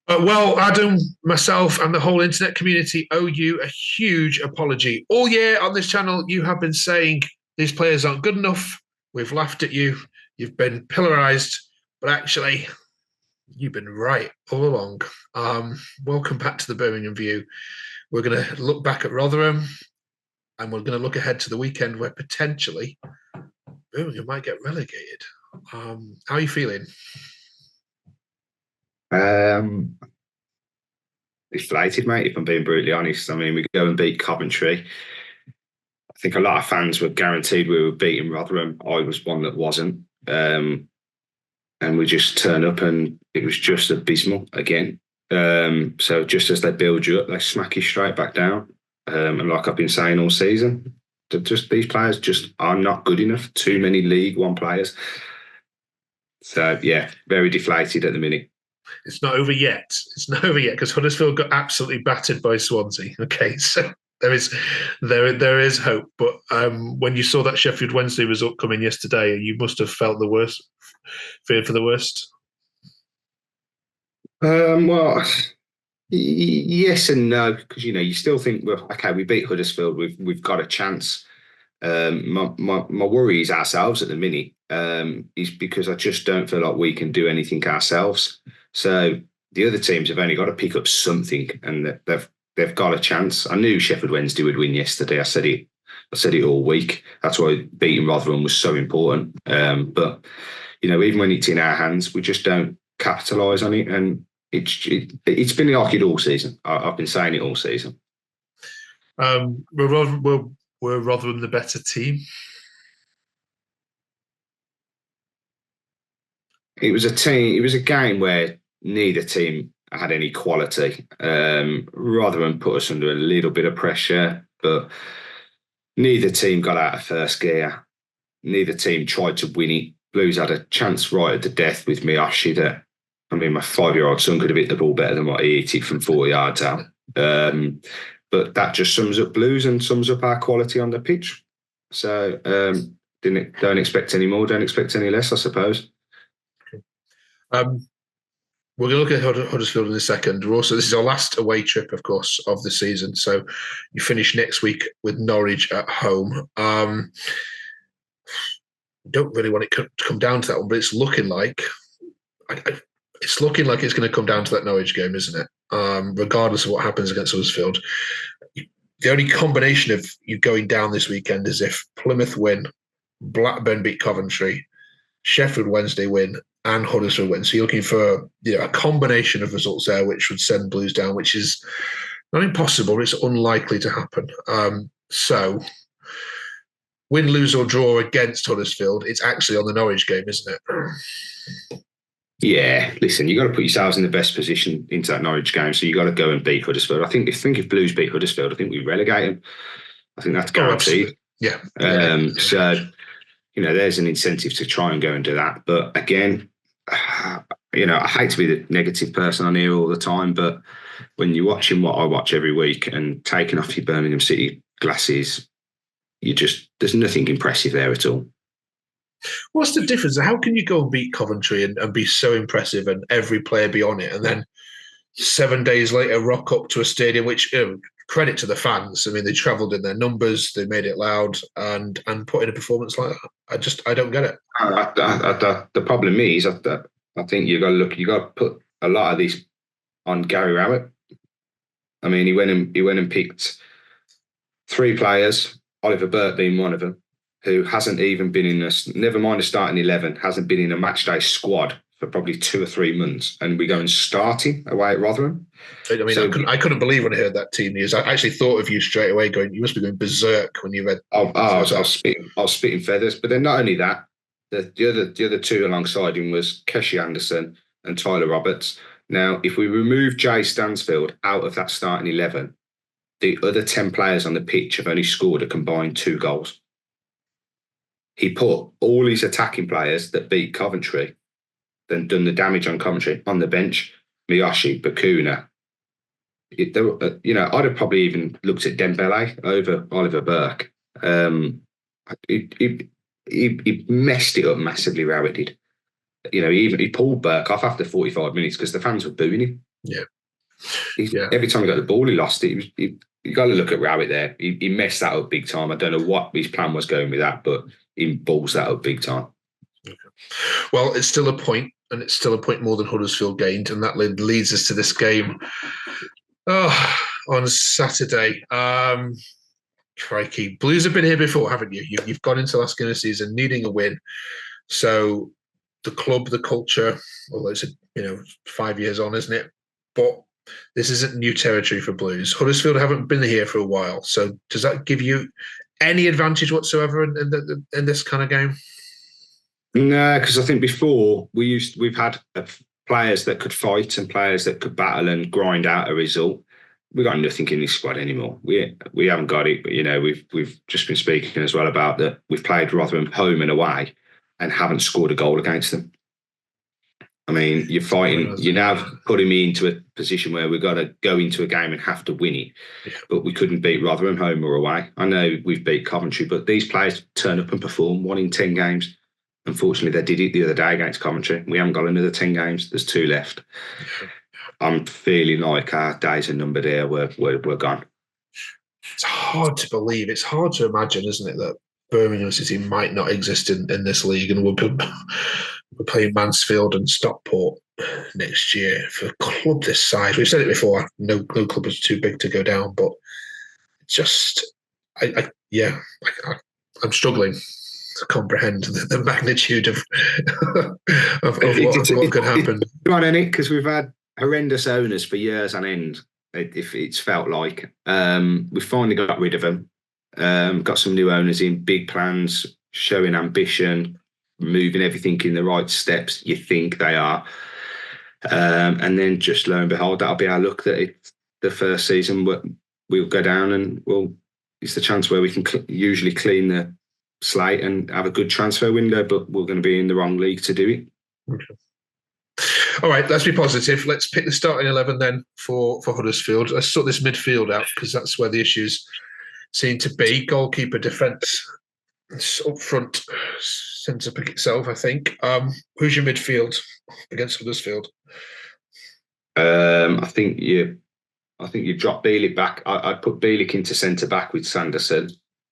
Well, Adam, myself, and the whole internet community owe you a huge apology. All year on this channel, you have been saying these players aren't good enough. We've laughed at you. You've been pillarized, but actually, you've been right all along. Welcome back to the Birmingham View. We're going to look back at Rotherham, and we're going to look ahead to the weekend where potentially Birmingham might get relegated. How are you feeling? Um, Deflated, mate, if I'm being brutally honest. I mean, we go and beat Coventry. I think a lot of fans were guaranteed we were beating Rotherham. I was one that wasn't. And we just turned up and it was just abysmal again. So just as they build you up, they smack you straight back down. And like I've been saying all season, just these players just are not good enough. Too many League One players. So yeah, very deflated at the minute. It's not over yet. It's not over yet because Huddersfield got absolutely battered by Swansea. Okay, so there is hope. But when you saw that Sheffield Wednesday result coming yesterday, you must have felt the worst, feared for the worst. Well, yes and no, because you still think, well, okay, we beat Huddersfield, we've got a chance. My worry is ourselves at the minute. Is because I just don't feel like we can do anything ourselves. So the other teams have only got to pick up something, and they've got a chance. I knew Sheffield Wednesday would win yesterday. I said it all week. That's why beating Rotherham was so important. But even when it's in our hands, we just don't capitalise on it, and it's been like it all season. I've been saying it all season. Were Rotherham the better team? It was a game where neither team had any quality. Rotherham put us under a little bit of pressure, but neither team got out of first gear. Neither team tried to win it. Blues had a chance right at the death with Miyoshi that, I mean, my 5-year-old son could have hit the ball better than what he hit it from 40 yards out. But that just sums up Blues and sums up our quality on the pitch. So don't expect any more, don't expect any less, I suppose. We're going to look at Huddersfield in a second. This is our last away trip, of course, of the season. So you finish next week with Norwich at home. Don't really want it to come down to that one, but it's looking like it's going to come down to that Norwich game, isn't it? Regardless of what happens against Huddersfield. The only combination of you going down this weekend is if Plymouth win, Blackburn beat Coventry, Sheffield Wednesday win, and Huddersfield win. So you're looking for a combination of results there, which would send Blues down, which is not impossible, but it's unlikely to happen. So win, lose, or draw against Huddersfield, it's actually on the Norwich game, isn't it? Yeah, listen, you got to put yourselves in the best position into that Norwich game. So you got to go and beat Huddersfield. I think if Blues beat Huddersfield, I think we relegate them. I think that's guaranteed. Yeah. So there's an incentive to try and go and do that. But again, I hate to be the negative person on here all the time, but when you're watching what I watch every week and taking off your Birmingham City glasses, there's nothing impressive there at all. What's the difference? How can you go and beat Coventry and be so impressive and every player be on it, and then 7 days later rock up to a stadium which, credit to the fans, I mean, they travelled in their numbers, they made it loud and put in a performance like that? I don't get it. The problem is that I think you got to put a lot of this on Gary Rowett. I mean, he went and picked 3 players, Oliver Burke being one of them, who hasn't even been in never mind a starting 11, hasn't been in a matchday squad for probably 2 or 3 months, and we go and start him away at Rotherham. I mean, I couldn't believe when I heard that team news. I actually thought of you straight away, going, you must be going berserk when you read. I was spitting feathers. But then not only that, the other 2 alongside him was Keshi Anderson and Tyler Roberts. Now, if we remove Jay Stansfield out of that starting 11, the other 10 players on the pitch have only scored a combined 2 goals. He put all his attacking players that beat Coventry, then done the damage on Coventry, on the bench. Miyoshi, Bakuna. I'd have probably even looked at Dembele over Oliver Burke. He messed it up massively, Rowett did. He pulled Burke off after 45 minutes because the fans were booing him. Yeah. Yeah. Every time he got the ball, he lost it. You got to look at Rowett there. He messed that up big time. I don't know what his plan was going with that, but he balls that up big time. Okay. Well, it's still a point, and it's still a point more than Huddersfield gained, and that leads us to this game on Saturday. Crikey, Blues have been here before, haven't you? You've gone into last game of the season needing a win, so the club, the culture, although it's 5 years on, isn't it? But this isn't new territory for Blues. Huddersfield haven't been here for a while, so does that give you any advantage whatsoever in this kind of game? No, because I think before we've had players that could fight and players that could battle and grind out a result. We've got nothing in this squad anymore. We haven't got it. But, we've just been speaking as well about that. We've played Rotherham home and away and haven't scored a goal against them. I mean, you're fighting. You're now putting me into a position where we've got to go into a game and have to win it. Yeah. But we couldn't beat Rotherham home or away. I know we've beat Coventry, but these players turn up and perform 1 in 10 games. Unfortunately, they did it the other day against Coventry. We haven't got another 10 games. There's 2 left. I'm feeling like our days are numbered here. We're gone. It's hard to believe. It's hard to imagine, isn't it, that Birmingham City might not exist in this league, and we're playing Mansfield and Stockport next year for a club this size. We've said it before. No club is too big to go down, but it's just, I'm struggling to comprehend the magnitude of what could happen. Right, Nick, because we've had horrendous owners for years on end. If it's felt like we finally got rid of them, got some new owners in, big plans, showing ambition, moving everything in the right steps. You think they are, and then just lo and behold, that'll be our luck that it's the first season we'll go down, and it's the chance where we can usually clean the slate and have a good transfer window, but we're going to be in the wrong league to do it. Okay. All right, let's be positive. Let's pick the starting 11 then for Huddersfield. Let's sort this midfield out because that's where the issues seem to be. Goalkeeper, defence, up front, centre pick itself, I think. Who's your midfield against Huddersfield? I think you drop Bielik back. I'd put Bielik into centre back with Sanderson.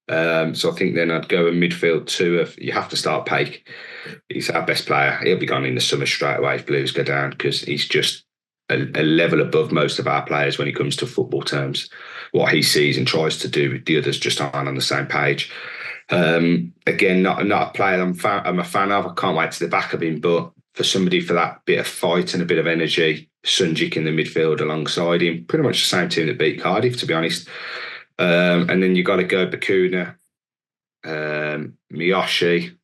So I think then I'd go a midfield 2 you have to start Paik. He's our best player. He'll be gone in the summer straight away if Blues go down because he's just a level above most of our players when it comes to football terms. What he sees and tries to do, the others just aren't on the same page. Again, not a player I'm a fan of. I can't wait to the back of him, but for somebody for that bit of fight and a bit of energy, Sunjic in the midfield alongside him, pretty much the same team that beat Cardiff, to be honest. And then you got to go Bakuna, Miyoshi.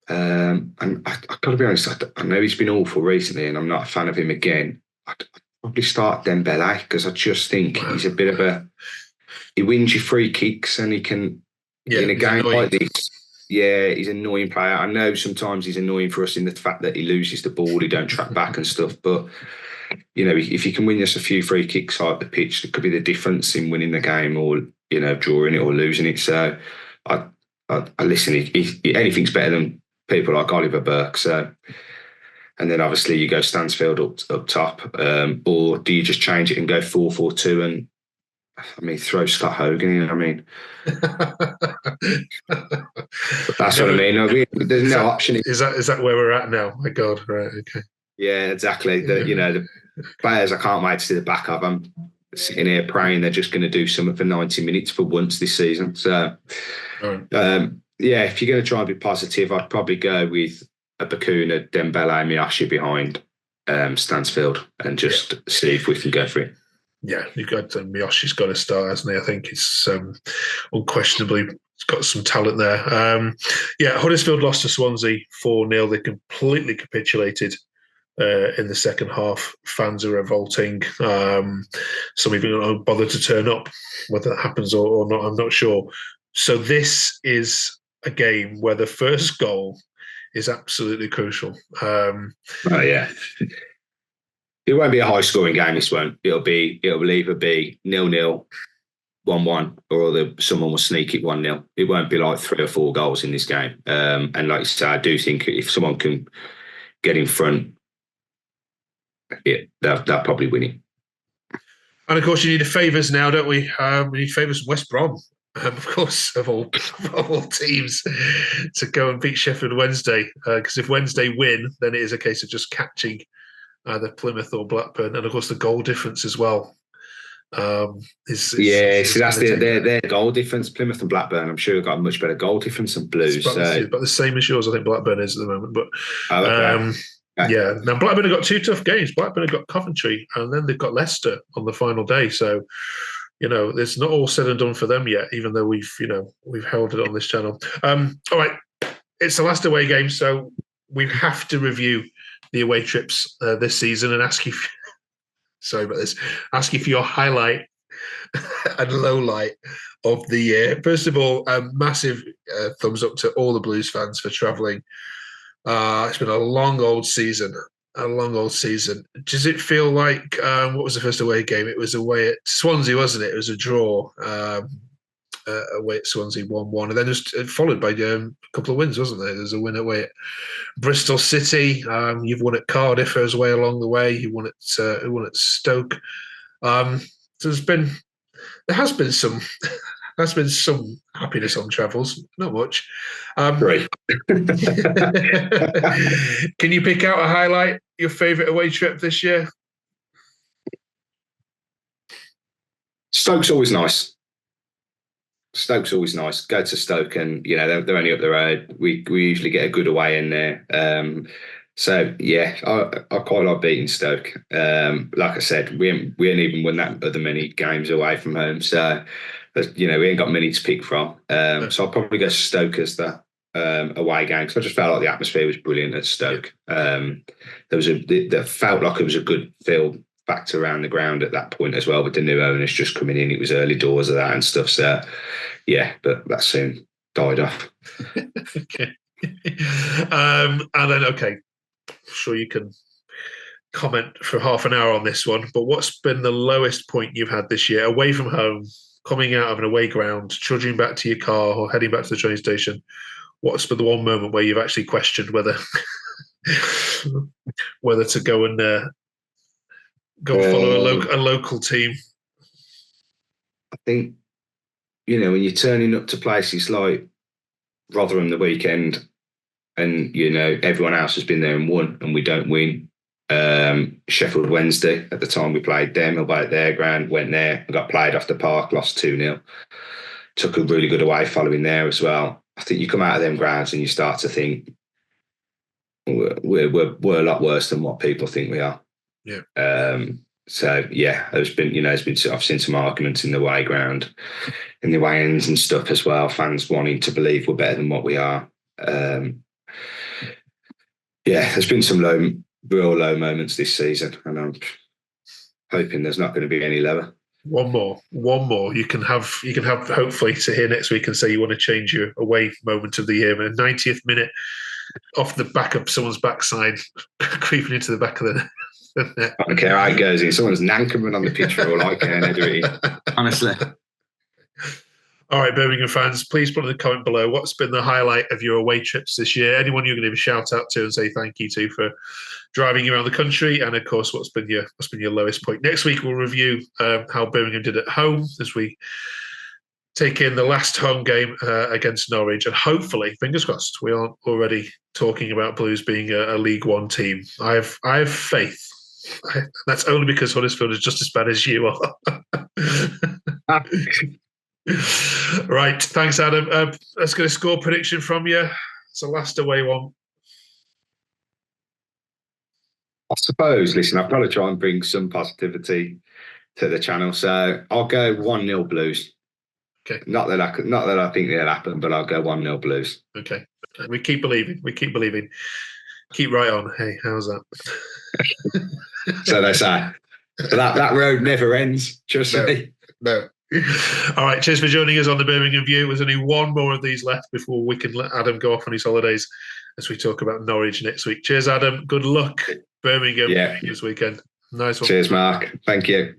And I've got to be honest, I know he's been awful recently and I'm not a fan of him again. I'd probably start Dembele because I just think he's a bit of he wins you free kicks and he can, in a game like this, he's an annoying player. I know sometimes he's annoying for us in the fact that he loses the ball, he don't track back and stuff, but if you can win us a few free kicks out the pitch, it could be the difference in winning the game or, drawing it or losing it. So I listen, anything's better than people like Oliver Burke. So, and then obviously you go Stansfield up top, or do you just change it and go 4-4-2 and throw Scott Hogan in? That's what I mean. There's no option. Is that where we're at now? My God, right? Okay. Yeah, exactly. The players I can't wait to see the back of. I'm sitting here praying they're just going to do something for 90 minutes for once this season. So, right. If you're going to try and be positive, I'd probably go with a Bakuna, Dembele, Miyoshi behind Stansfield and just see if we can go for it. Yeah, you've got Miyoshi's got to start, hasn't he? I think it's unquestionably got some talent there. Huddersfield lost to Swansea 4-0. They completely capitulated in the second half. Fans are revolting. Some even don't bother to turn up. Whether that happens or not, I'm not sure. So this is a game where the first goal is absolutely crucial. It won't be a high scoring game. This won't. It'll either be 0-0, 1-1, or someone will sneak it 1-0. It won't be like 3 or 4 goals in this game. And like I say, I do think if someone can get in front yeah, they'll probably win it. And of course, you need favours now, don't we? We need favours from West Brom, of course, of all teams, to go and beat Sheffield Wednesday. Because if Wednesday win, then it is a case of just catching either Plymouth or Blackburn, and of course the goal difference as well. So that's their goal difference. Plymouth and Blackburn, I'm sure, have got a much better goal difference than Blues. It's about the same as yours. I think Blackburn is at the moment, but okay. Yeah. Now Blackburn have got 2 tough games. Blackburn have got Coventry, and then they've got Leicester on the final day. So, it's not all said and done for them yet, even though we've held it on this channel. All right, it's the last away game, so we have to review the away trips this season and ask you. Sorry about this. Ask you for your highlight and low light of the year. First of all, massive thumbs up to all the Blues fans for travelling. It's been a long old season. Does it feel like what was the first away game? It was away at Swansea, wasn't it? It was a draw away at Swansea 1-1, and then just followed by a couple of wins, wasn't there? There's a win away at Bristol City. You've won at Cardiff as way along the way. You won at Stoke. So there has been some happiness on travels, not much. Great. Can you pick out a highlight, your favourite away trip this year? Stoke's always nice. Go to Stoke, and they're only up the road. We usually get a good away in there. So yeah, I quite like beating Stoke. Like I said, we ain't even won that other many games away from home. So we ain't got many to pick from. So I'll probably go Stoke as the away game, because I just felt like the atmosphere was brilliant at Stoke. There felt like it was a good feel factor around the ground at that point as well, with the new owners just coming in. It was early doors of that and stuff. So yeah, but that soon died off. Okay. And then sure you can comment for half an hour on this one, but what's been the lowest point you've had this year away from home, coming out of an away ground, trudging back to your car or heading back to the train station? What's been the one moment where you've actually questioned whether to go and follow a local team? I think when you're turning up to places like Rotherham the weekend, and everyone else has been there and won, and we don't win. Sheffield Wednesday, at the time we played them, away at their ground, went there and got played off the park, lost 2-0. Took a really good away following there as well. I think you come out of them grounds and you start to think we're a lot worse than what people think we are. Yeah. So yeah, I've seen some arguments in the away ground, in the away ends and stuff as well. Fans wanting to believe we're better than what we are. There's been some real low moments this season, and I'm hoping there's not going to be any lower. One more. You can have hopefully to hear next week and say you want to change your away moment of the year. In the 90th minute, off the back of someone's backside, creeping into the back of the net. I don't care how it goes. If someone's nankerman on the pitch for all I care, honestly. All right, Birmingham fans, please put in the comment below what's been the highlight of your away trips this year. Anyone you're going to give a shout out to and say thank you to for driving around the country, and of course, what's been your lowest point. Next week we'll review how Birmingham did at home as we take in the last home game against Norwich, and hopefully, fingers crossed, we aren't already talking about Blues being a League One team. I have faith. That's only because Huddersfield is just as bad as you are. Right, thanks, Adam. Let's get a score prediction from you. It's a last away one. I suppose, listen, I've got to try and bring some positivity to the channel, so I'll go 1-0 Blues. Okay. Not that I think that'll happen, but I'll go 1-0 Blues. Okay. We keep believing. Keep right on. Hey, how's that? So they say. So that road never ends, trust me. No. All right, cheers for joining us on the Birmingham View. There's only one more of these left before we can let Adam go off on his holidays as we talk about Norwich next week. Cheers, Adam. Good luck, Birmingham, this weekend. Nice one. Cheers, Mark. Thank you.